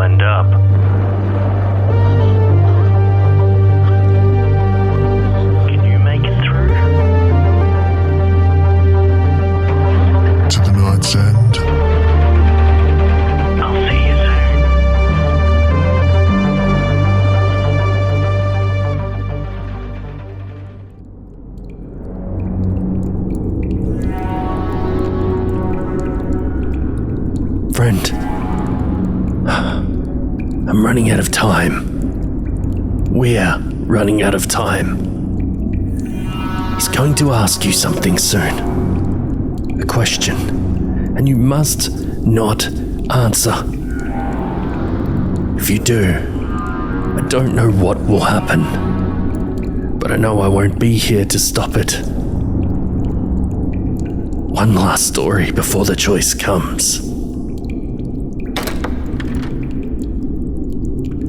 end up. Can you make it through? To the night's end. I'll see you soon. Friend, I'm running out of time. We're running out of time. He's going to ask you something soon. A question, and you must not answer. If you do, I don't know what will happen, but I know I won't be here to stop it. One last story before the choice comes.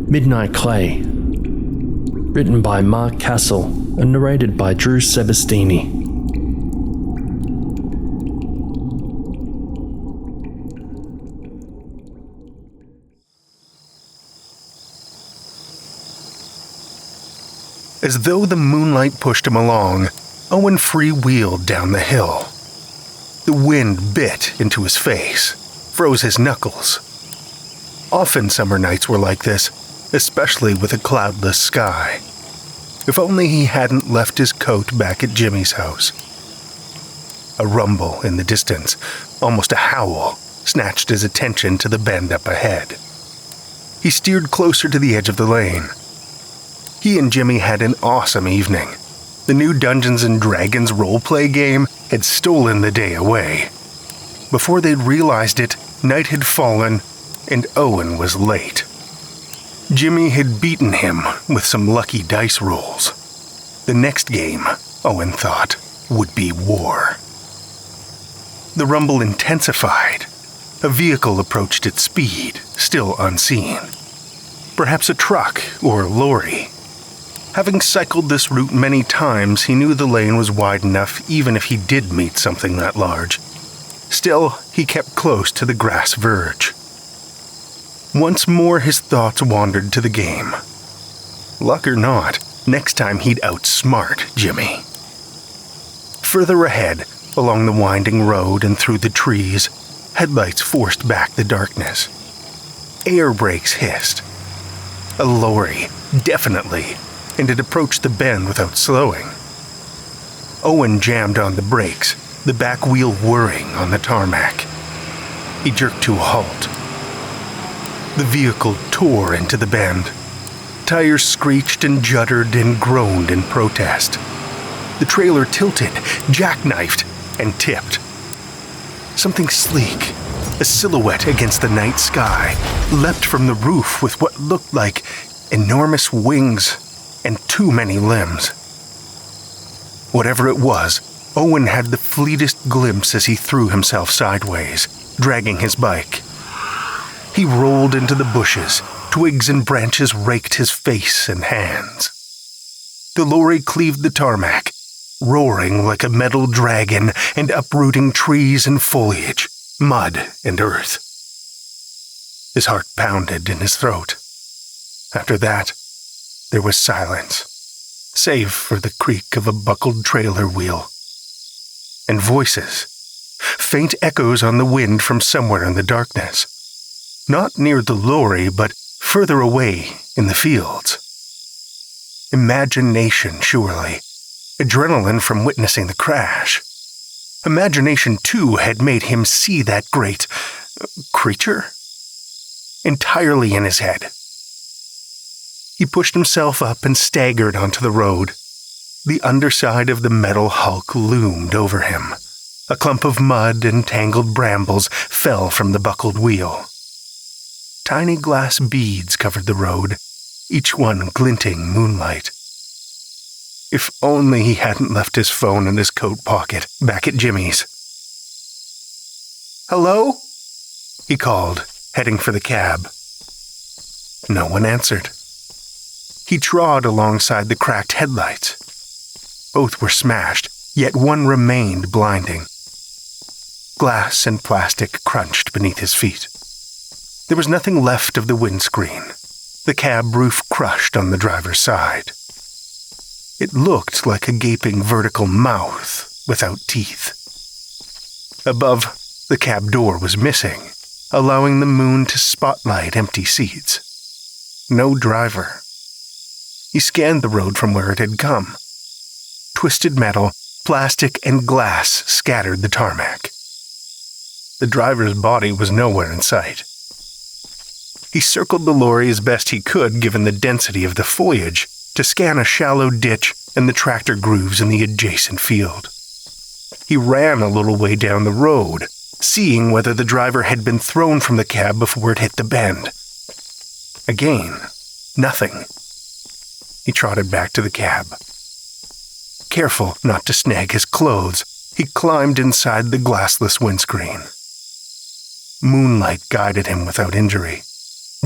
Midnight Clay, written by Mark Castle and narrated by Drew Sebastini. As though the moonlight pushed him along, Owen freewheeled down the hill. The wind bit into his face, froze his knuckles. Often summer nights were like this, especially with a cloudless sky. If only he hadn't left his coat back at Jimmy's house. A rumble in the distance, almost a howl, snatched his attention to the bend up ahead. He steered closer to the edge of the lane. He and Jimmy had an awesome evening. The new Dungeons & Dragons roleplay game had stolen the day away. Before they'd realized it, night had fallen, and Owen was late. Jimmy had beaten him with some lucky dice rolls. The next game, Owen thought, would be war. The rumble intensified. A vehicle approached at speed, still unseen. Perhaps a truck or lorry. Having cycled this route many times, he knew the lane was wide enough even if he did meet something that large. Still, he kept close to the grass verge. Once more his thoughts wandered to the game. Luck or not, next time he'd outsmart Jimmy. Further ahead, along the winding road and through the trees, headlights forced back the darkness. Air brakes hissed. A lorry, definitely, and it approached the bend without slowing. Owen jammed on the brakes, the back wheel whirring on the tarmac. He jerked to a halt. The vehicle tore into the bend. Tires screeched and juddered and groaned in protest. The trailer tilted, jackknifed, and tipped. Something sleek, a silhouette against the night sky, leapt from the roof with what looked like enormous wings and too many limbs. Whatever it was, Owen had the fleetest glimpse as he threw himself sideways, dragging his bike. He rolled into the bushes, twigs and branches raked his face and hands. The lorry cleaved the tarmac, roaring like a metal dragon and uprooting trees and foliage, mud and earth. His heart pounded in his throat. After that, there was silence, save for the creak of a buckled trailer wheel. And voices, faint echoes on the wind from somewhere in the darkness. Not near the lorry, but further away in the fields. Imagination, surely. Adrenaline from witnessing the crash. Imagination, too, had made him see that great creature. Entirely in his head. He pushed himself up and staggered onto the road. The underside of the metal hulk loomed over him. A clump of mud and tangled brambles fell from the buckled wheel. Tiny glass beads covered the road, each one glinting moonlight. If only he hadn't left his phone in his coat pocket, back at Jimmy's. "Hello?" he called, heading for the cab. No one answered. He trod alongside the cracked headlights. Both were smashed, yet one remained blinding. Glass and plastic crunched beneath his feet. There was nothing left of the windscreen, the cab roof crushed on the driver's side. It looked like a gaping vertical mouth without teeth. Above, the cab door was missing, allowing the moon to spotlight empty seats. No driver. He scanned the road from where it had come. Twisted metal, plastic, and glass scattered the tarmac. The driver's body was nowhere in sight. He circled the lorry as best he could given the density of the foliage to scan a shallow ditch and the tractor grooves in the adjacent field. He ran a little way down the road, seeing whether the driver had been thrown from the cab before it hit the bend. Again, nothing. He trotted back to the cab. Careful not to snag his clothes, he climbed inside the glassless windscreen. Moonlight guided him without injury,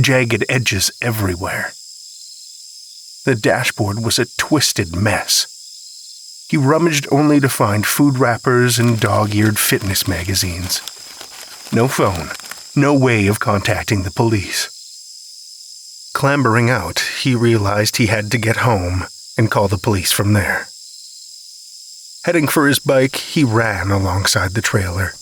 jagged edges everywhere. The dashboard was a twisted mess. He rummaged only to find food wrappers and dog-eared fitness magazines. No phone, no way of contacting the police. Clambering out, he realized he had to get home and call the police from there. Heading for his bike, he ran alongside the trailer.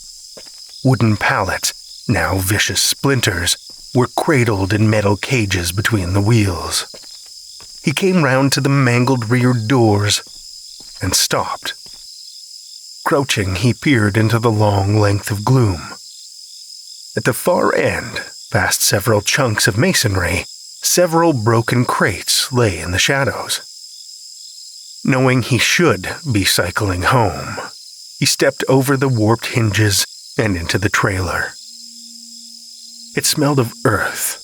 Wooden pallets, now vicious splinters, were cradled in metal cages between the wheels. He came round to the mangled rear doors and stopped. Crouching, he peered into the long length of gloom. At the far end, past several chunks of masonry, several broken crates lay in the shadows. Knowing he should be cycling home, he stepped over the warped hinges and into the trailer. It smelled of earth,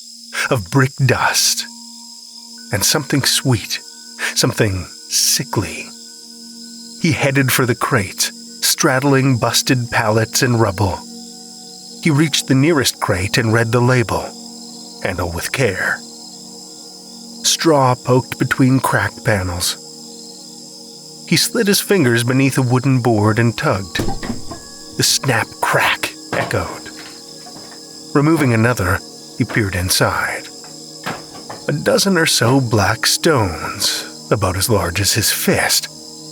of brick dust, and something sweet, something sickly. He headed for the crates, straddling busted pallets and rubble. He reached the nearest crate and read the label, "Handle with care." Straw poked between cracked panels. He slid his fingers beneath a wooden board and tugged. The snap-crack echoed. Removing another, he peered inside. A dozen or so black stones, about as large as his fist,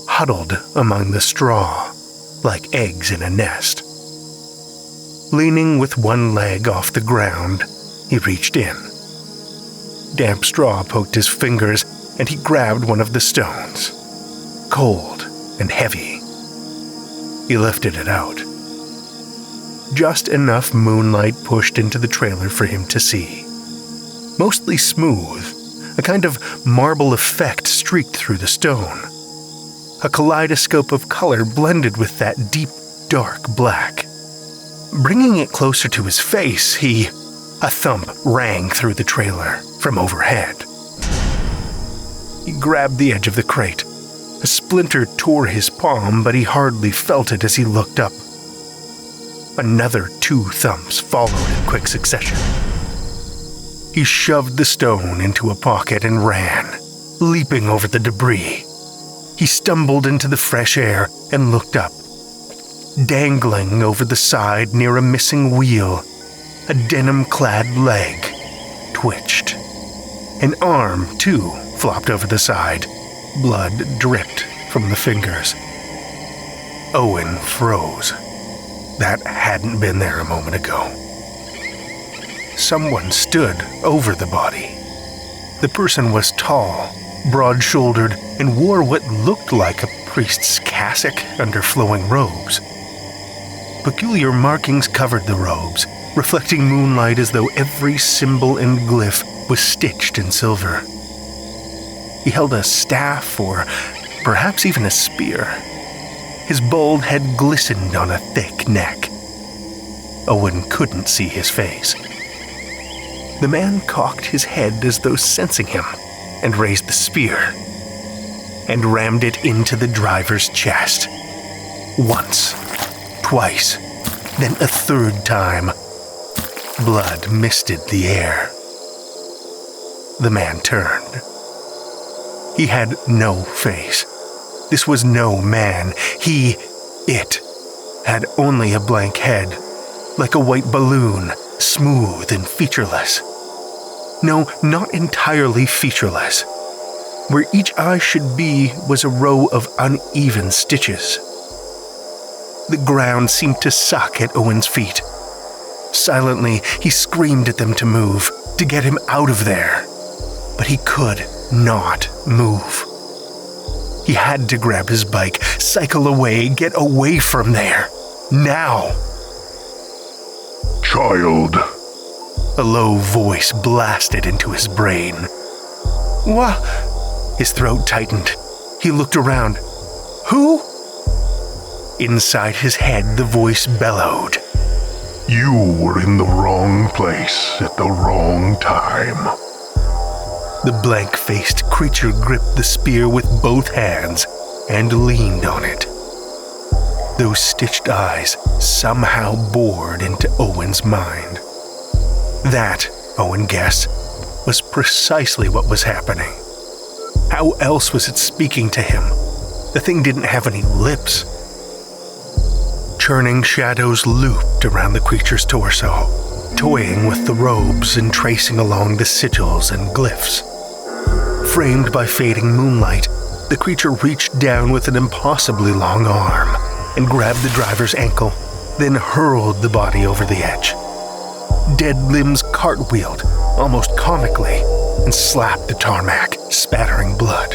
huddled among the straw, like eggs in a nest. Leaning with one leg off the ground, he reached in. Damp straw poked his fingers, and he grabbed one of the stones. Cold and heavy. He lifted it out. Just enough moonlight pushed into the trailer for him to see. Mostly smooth, a kind of marble effect streaked through the stone. A kaleidoscope of color blended with that deep, dark black. Bringing it closer to his face, a thump rang through the trailer from overhead. He grabbed the edge of the crate. A splinter tore his palm, but he hardly felt it as he looked up. Another 2 thumps followed in quick succession. He shoved the stone into a pocket and ran, leaping over the debris. He stumbled into the fresh air and looked up. Dangling over the side near a missing wheel, a denim-clad leg twitched. An arm, too, flopped over the side. Blood dripped from the fingers. Owen froze. That hadn't been there a moment ago. Someone stood over the body. The person was tall, broad-shouldered, and wore what looked like a priest's cassock under flowing robes. Peculiar markings covered the robes, reflecting moonlight as though every symbol and glyph was stitched in silver. He held a staff or perhaps even a spear. His bald head glistened on a thick neck. Owen couldn't see his face. The man cocked his head as though sensing him and raised the spear and rammed it into the driver's chest. Once, twice, then a third time. Blood misted the air. The man turned. He had no face. This was no man. It had only a blank head, like a white balloon, smooth and featureless. No, not entirely featureless. Where each eye should be was a row of uneven stitches. The ground seemed to suck at Owen's feet. Silently, he screamed at them to move, to get him out of there. But he could not move. He had to grab his bike, cycle away, get away from there. Now. Child. A low voice blasted into his brain. What? His throat tightened. He looked around. Who? Inside his head, the voice bellowed. You were in the wrong place at the wrong time. The blank-faced creature gripped the spear with both hands and leaned on it. Those stitched eyes somehow bored into Owen's mind. That, Owen guessed, was precisely what was happening. How else was it speaking to him? The thing didn't have any lips. Churning shadows looped around the creature's torso, toying with the robes and tracing along the sigils and glyphs. Framed by fading moonlight, the creature reached down with an impossibly long arm and grabbed the driver's ankle, then hurled the body over the edge. Dead limbs cartwheeled, almost comically, and slapped the tarmac, spattering blood.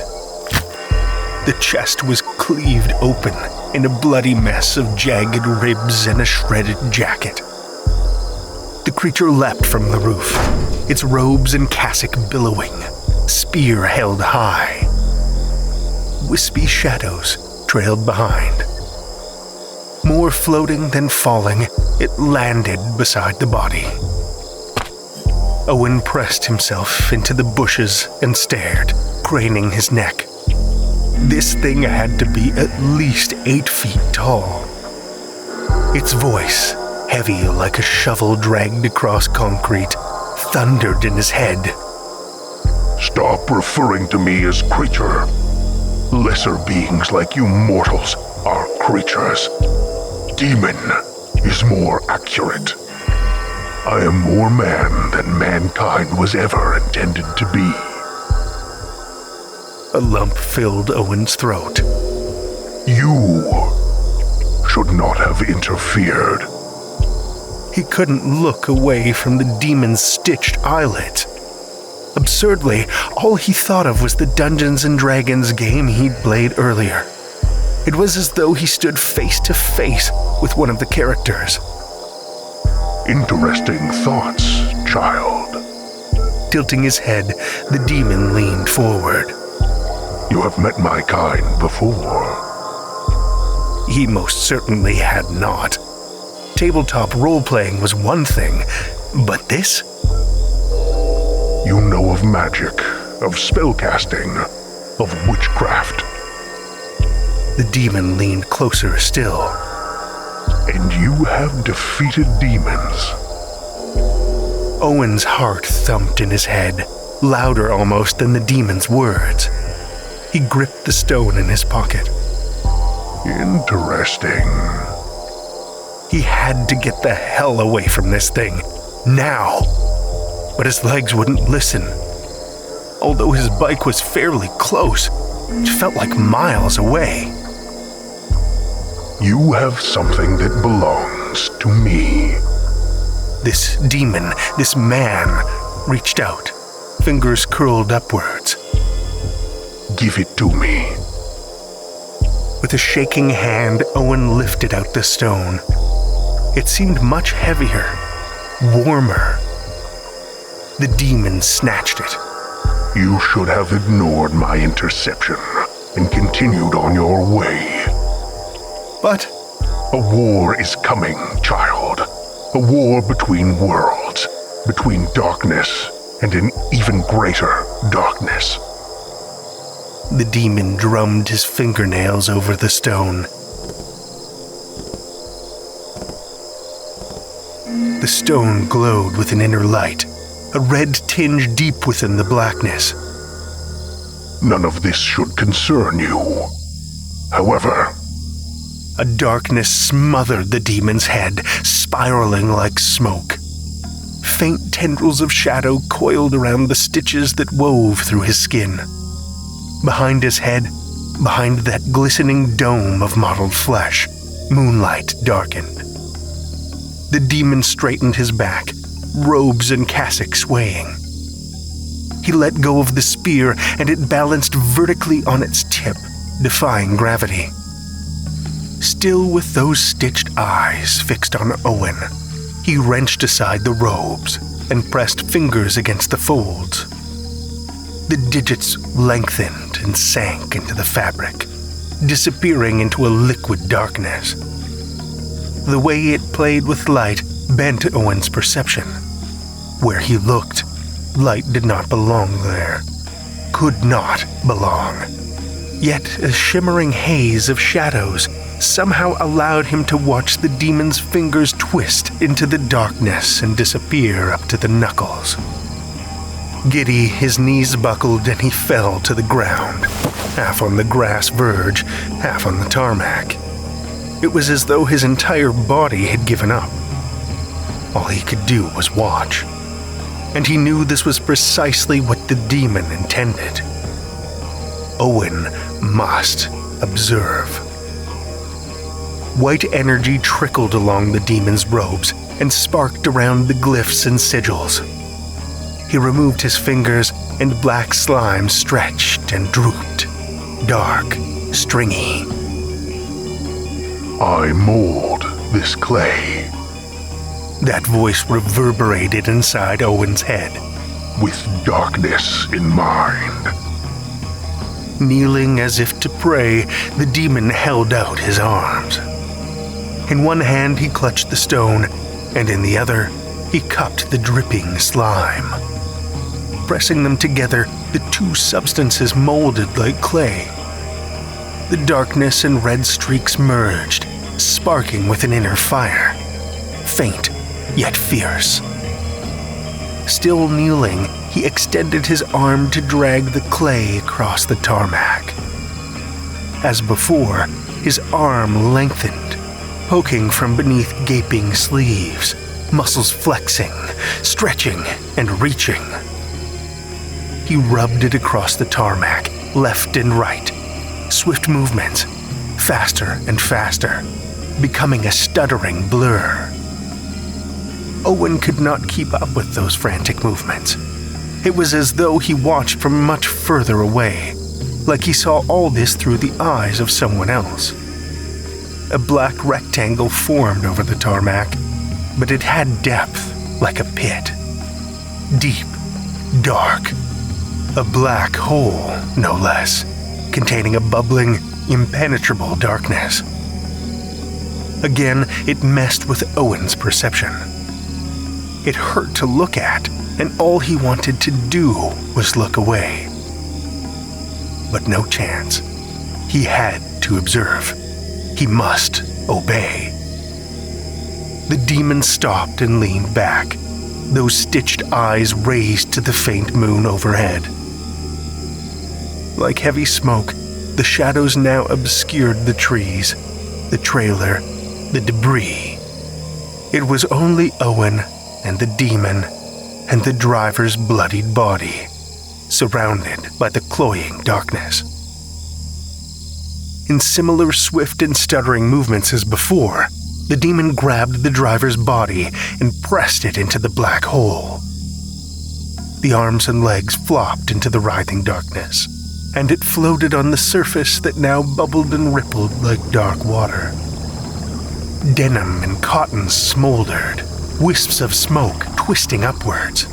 The chest was cleaved open in a bloody mess of jagged ribs and a shredded jacket. The creature leapt from the roof, its robes and cassock billowing, spear held high. Wispy shadows trailed behind. More floating than falling, it landed beside the body. Owen pressed himself into the bushes and stared, craning his neck. This thing had to be at least 8 feet tall. Its voice, heavy like a shovel dragged across concrete, thundered in his head. Stop referring to me as creature. Lesser beings like you mortals are creatures. Demon is more accurate. I am more man than mankind was ever intended to be. A lump filled Owen's throat. You should not have interfered. He couldn't look away from the demon's stitched eyelid. Absurdly, all he thought of was the Dungeons & Dragons game he'd played earlier. It was as though he stood face to face with one of the characters. Interesting thoughts, child. Tilting his head, the demon leaned forward. You have met my kind before. He most certainly had not. Tabletop role-playing was one thing, but this? You know of magic, of spellcasting, of witchcraft. The demon leaned closer still. And you have defeated demons. Owen's heart thumped in his head, louder almost than the demon's words. He gripped the stone in his pocket. Interesting. He had to get the hell away from this thing, now. But his legs wouldn't listen. Although his bike was fairly close, it felt like miles away. You have something that belongs to me. This demon, this man, reached out, fingers curled upwards. Give it to me. With a shaking hand, Owen lifted out the stone. It seemed much heavier, warmer. The demon snatched it. You should have ignored my interception and continued on your way. But a war is coming, child. A war between worlds, between darkness and an even greater darkness. The demon drummed his fingernails over the stone. The stone glowed with an inner light, a red tinge deep within the blackness. None of this should concern you. However, a darkness smothered the demon's head, spiraling like smoke. Faint tendrils of shadow coiled around the stitches that wove through his skin. Behind his head, behind that glistening dome of mottled flesh, moonlight darkened. The demon straightened his back, robes and cassock swaying. He let go of the spear, and it balanced vertically on its tip, defying gravity. Still with those stitched eyes fixed on Owen, he wrenched aside the robes and pressed fingers against the folds. The digits lengthened and sank into the fabric, disappearing into a liquid darkness. The way it played with light bent Owen's perception. Where he looked, light did not belong there, could not belong. Yet a shimmering haze of shadows somehow allowed him to watch the demon's fingers twist into the darkness and disappear up to the knuckles. Giddy, his knees buckled and he fell to the ground, half on the grass verge, half on the tarmac. It was as though his entire body had given up. All he could do was watch. And he knew this was precisely what the demon intended. Owen must observe. White energy trickled along the demon's robes and sparked around the glyphs and sigils. He removed his fingers, and black slime stretched and drooped, dark, stringy. I mold this clay. That voice reverberated inside Owen's head. With darkness in mind. Kneeling as if to pray, the demon held out his arms. In one hand he clutched the stone, and in the other he cupped the dripping slime. Pressing them together, the two substances molded like clay. The darkness and red streaks merged, sparking with an inner fire, faint yet fierce. Still kneeling, he extended his arm to drag the clay across the tarmac. As before, his arm lengthened, poking from beneath gaping sleeves, muscles flexing, stretching, and reaching. He rubbed it across the tarmac, left and right. Swift movements, faster and faster, becoming a stuttering blur. Owen could not keep up with those frantic movements. It was as though he watched from much further away, like he saw all this through the eyes of someone else. A black rectangle formed over the tarmac, but it had depth like a pit. Deep, dark, a black hole, no less, containing a bubbling, impenetrable darkness. Again, it messed with Owen's perception. It hurt to look at, and all he wanted to do was look away. But no chance. He had to observe. He must obey. The demon stopped and leaned back, those stitched eyes raised to the faint moon overhead. Like heavy smoke, the shadows now obscured the trees, the trailer, the debris. It was only Owen and the demon and the driver's bloodied body, surrounded by the cloying darkness. In similar swift and stuttering movements as before, the demon grabbed the driver's body and pressed it into the black hole. The arms and legs flopped into the writhing darkness, and it floated on the surface that now bubbled and rippled like dark water. Denim and cotton smoldered, wisps of smoke twisting upwards.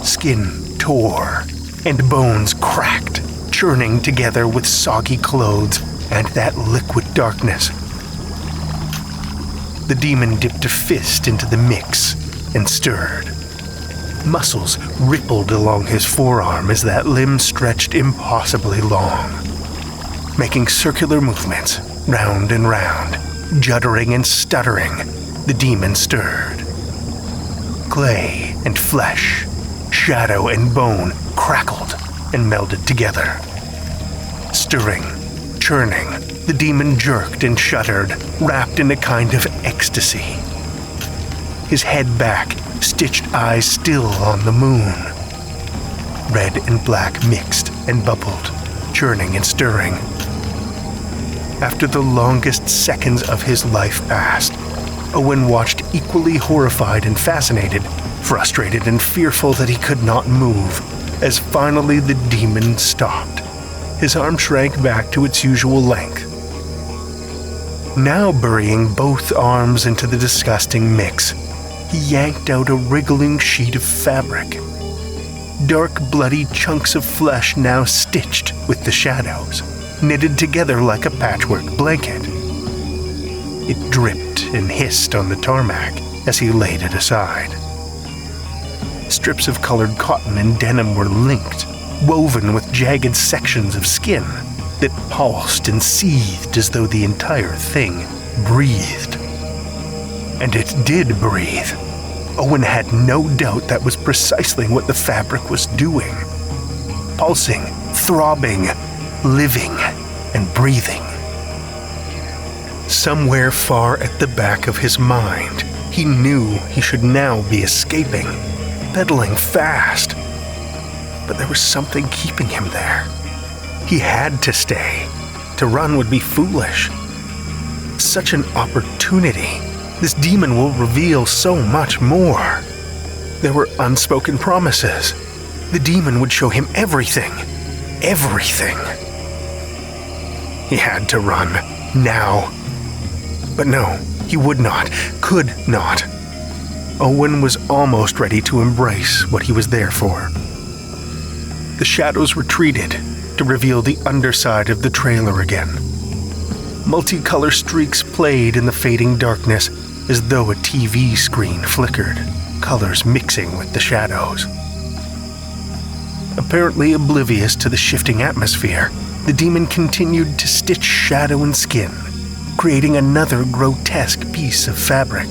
Skin tore, and bones cracked, churning together with soggy clothes and that liquid darkness. The demon dipped a fist into the mix and stirred. Muscles rippled along his forearm as that limb stretched impossibly long, making circular movements round and round. Juddering and stuttering, the demon stirred. Clay and flesh, shadow and bone crackled and melded together. Stirring, churning, the demon jerked and shuddered, wrapped in a kind of ecstasy. his head back, stitched eyes still on the moon. Red and black mixed and bubbled, churning and stirring. After the longest seconds of his life passed, Owen watched equally horrified and fascinated, frustrated and fearful that he could not move, as finally the demon stopped. His arm shrank back to its usual length. Now burying both arms into the disgusting mix, he yanked out a wriggling sheet of fabric. Dark, bloody chunks of flesh now stitched with the shadows, knitted together like a patchwork blanket. It dripped and hissed on the tarmac as he laid it aside. Strips of colored cotton and denim were linked, woven with jagged sections of skin that pulsed and seethed as though the entire thing breathed. And it did breathe. Owen had no doubt that was precisely what the fabric was doing. Pulsing, throbbing, living, and breathing. Somewhere far at the back of his mind, he knew he should now be escaping, pedaling fast. But there was something keeping him there. He had to stay. To run would be foolish. Such an opportunity. This demon will reveal so much more. There were unspoken promises. The demon would show him everything. Everything. He had to run. Now. But no, he would not. Could not. Owen was almost ready to embrace what he was there for. The shadows retreated to reveal the underside of the trailer again. Multicolor streaks played in the fading darkness as though a TV screen flickered, colors mixing with the shadows. Apparently oblivious to the shifting atmosphere, the demon continued to stitch shadow and skin, creating another grotesque piece of fabric.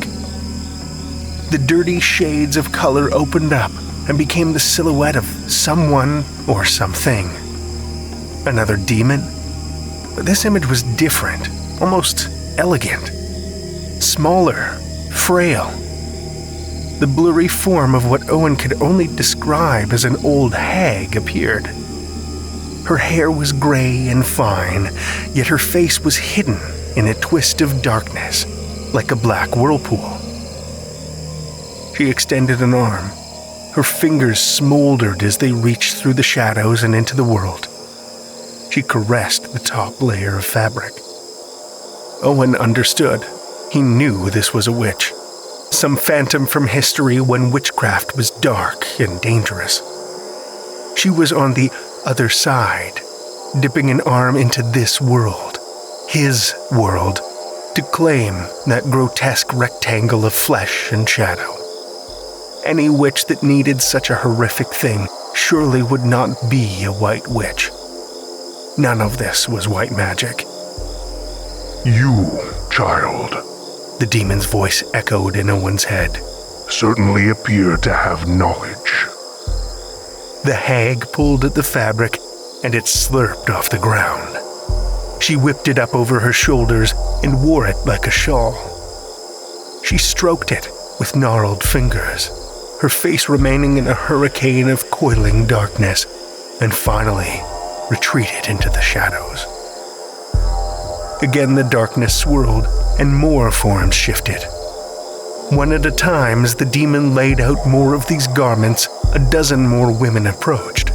The dirty shades of color opened up and became the silhouette of someone or something. Another demon? But this image was different, almost elegant. Smaller, frail. The blurry form of what Owen could only describe as an old hag appeared. Her hair was gray and fine, yet her face was hidden in a twist of darkness, like a black whirlpool. She extended an arm. Her fingers smoldered as they reached through the shadows and into the world. She caressed the top layer of fabric. Owen understood. He knew this was a witch. Some phantom from history when witchcraft was dark and dangerous. She was on the other side, dipping an arm into this world, his world, to claim that grotesque rectangle of flesh and shadow. Any witch that needed such a horrific thing surely would not be a white witch. None of this was white magic. You, child, the demon's voice echoed in Owen's head, certainly appear to have knowledge. The hag pulled at the fabric, and it slurped off the ground. She whipped it up over her shoulders and wore it like a shawl. She stroked it with gnarled fingers, her face remaining in a hurricane of coiling darkness, and finally retreated into the shadows. Again the darkness swirled, and more forms shifted. One at a time, as the demon laid out more of these garments, a dozen more women approached.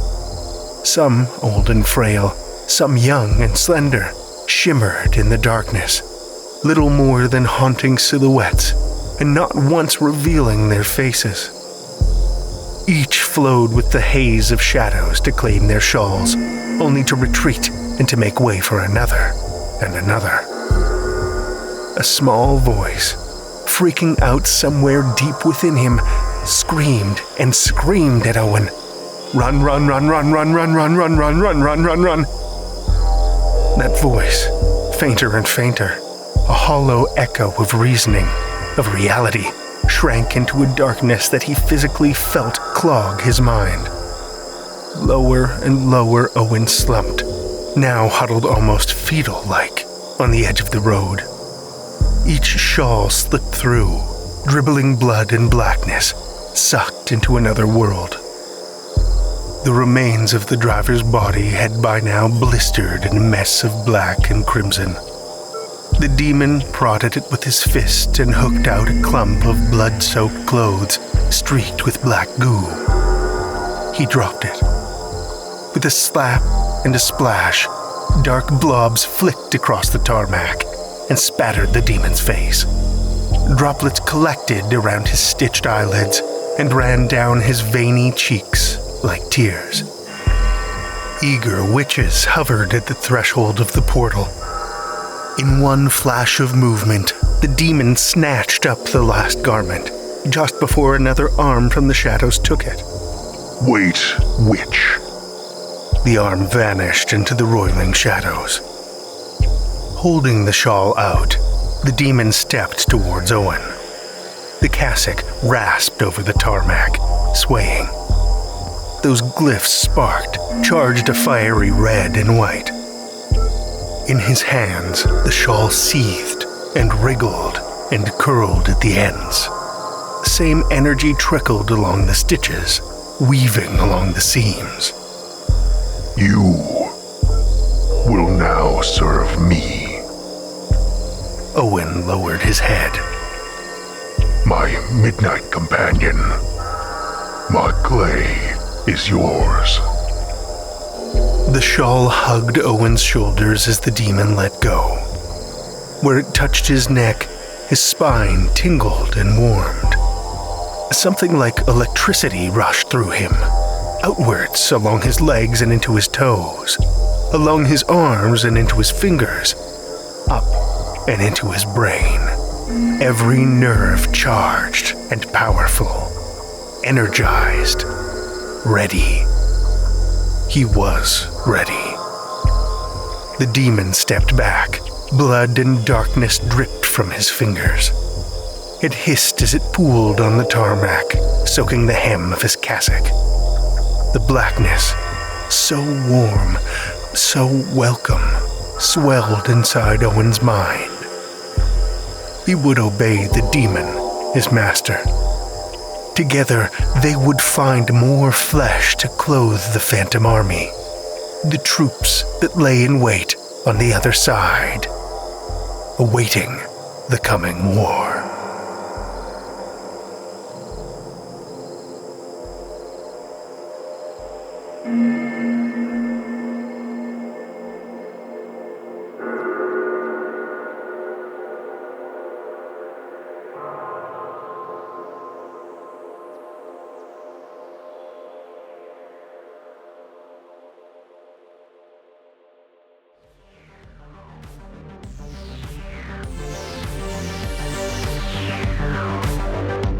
Some old and frail, some young and slender, shimmered in the darkness, little more than haunting silhouettes, and not once revealing their faces. Each flowed with the haze of shadows to claim their shawls, only to retreat and to make way for another and another. A small voice, freaking out somewhere deep within him, screamed and screamed at Owen. Run, run, run, run, run, run, run, run, run, run, run, run, run. That voice, fainter and fainter, a hollow echo of reasoning, of reality, shrank into a darkness that he physically felt clog his mind. Lower and lower Owen slumped, now huddled almost fetal-like on the edge of the road. Each shawl slipped through, dribbling blood and blackness, sucked into another world. The remains of the driver's body had by now blistered in a mess of black and crimson. The demon prodded it with his fist and hooked out a clump of blood-soaked clothes streaked with black goo. He dropped it. With a slap and a splash, dark blobs flicked across the tarmac and spattered the demon's face. Droplets collected around his stitched eyelids and ran down his veiny cheeks like tears. Eager witches hovered at the threshold of the portal. In one flash of movement, the demon snatched up the last garment, just before another arm from the shadows took it. Wait, witch. The arm vanished into the roiling shadows. Holding the shawl out, the demon stepped towards Owen. The cassock rasped over the tarmac, swaying. Those glyphs sparked, charged a fiery red and white. In his hands, the shawl seethed and wriggled and curled at the ends. The same energy trickled along the stitches, weaving along the seams. You will now serve me. Owen lowered his head. My midnight companion. My clay is yours. The shawl hugged Owen's shoulders as the demon let go. Where it touched his neck, his spine tingled and warmed. Something like electricity rushed through him, outwards along his legs and into his toes, along his arms and into his fingers, up and into his brain. Every nerve charged and powerful, energized, ready. He was ready. The demon stepped back. Blood and darkness dripped from his fingers. It hissed as it pooled on the tarmac, soaking the hem of his cassock. The blackness, so warm, so welcome, swelled inside Owen's mind. He would obey the demon, his master. Together, they would find more flesh to clothe the phantom army, the troops that lay in wait on the other side, awaiting the coming war.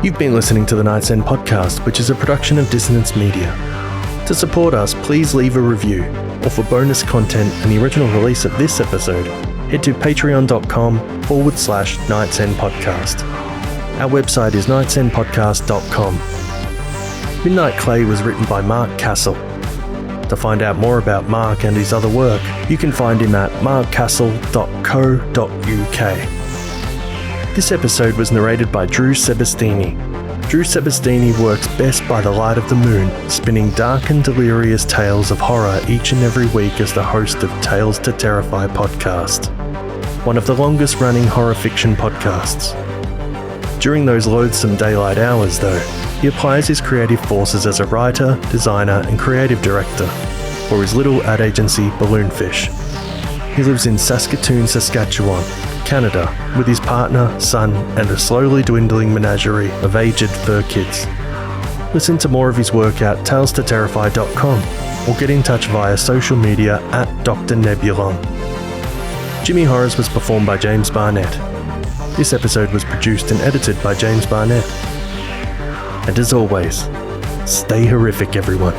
You've been listening to the Night's End podcast, which is a production of Dissonance Media. To support us, please leave a review, or for bonus content and the original release of this episode, head to patreon.com/Night's End podcast. Our website is nightsendpodcast.com. Midnight Clay was written by Mark Castle. To find out more about Mark and his other work, you can find him at markcastle.co.uk. This episode was narrated by Drew Sebastini. Drew Sebastini works best by the light of the moon, spinning dark and delirious tales of horror each and every week as the host of Tales to Terrify podcast, one of the longest running horror fiction podcasts. During those loathsome daylight hours, though, he applies his creative forces as a writer, designer, and creative director for his little ad agency, Balloonfish. He lives in Saskatoon, Saskatchewan, Canada, with his partner, son, and a slowly dwindling menagerie of aged fur kids. Listen to more of his work at talestoterrify.com or get in touch via social media at Dr. Nebulon. Jimmy Horrors was performed by James Barnett. This episode was produced and edited by James Barnett. And as always, stay horrific, everyone.